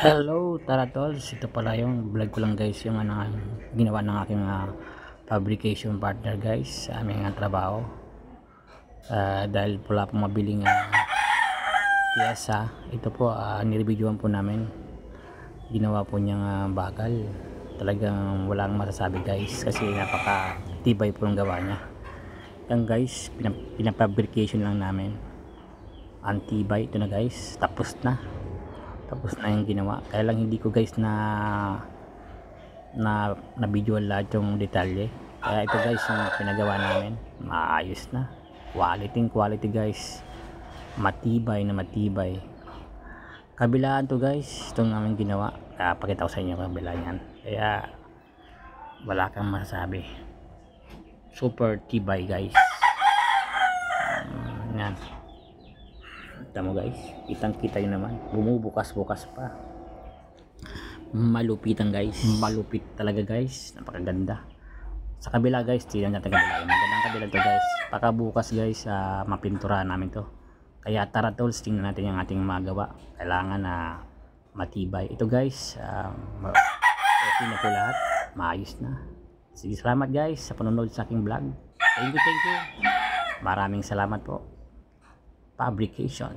Hello Tara Tolls, ito pala yung vlog ko lang guys, yung ginawa ng aking fabrication partner guys sa aming trabaho. Dahil wala pong mabiling piyesa, ito po nireviewan po namin. Ginawa po niyang bagal, talagang walang masasabi guys kasi napaka tibay po ng gawa niya. Yan guys, pinafabrication lang namin, ang tibay. Ito na guys, tapos na yung ginawa. Kaya lang hindi ko guys na visual lahat yung detalye. Kaya ito guys yung pinagawa namin, maayos na, quality guys, matibay na matibay. Kabilaan to guys, itong namin ginawa. Pakita ko sa inyo kabila yan, kaya wala kang masasabi, super tibay guys. Yan, tama guys, kitang kita yun naman, bumubukas pa, malupitan guys, malupit talaga guys, napakaganda. Sa kabila guys, tingnan natin kabila, magandang kabila to guys. Pakabukas guys, mapinturahan namin to. Kaya tara tools, tingnan natin yung ating magawa. Kailangan na matibay ito guys. Okay na po lahat, maayos na. Sige, salamat guys sa panonood sa aking vlog. Thank you, maraming salamat po. Fabrication.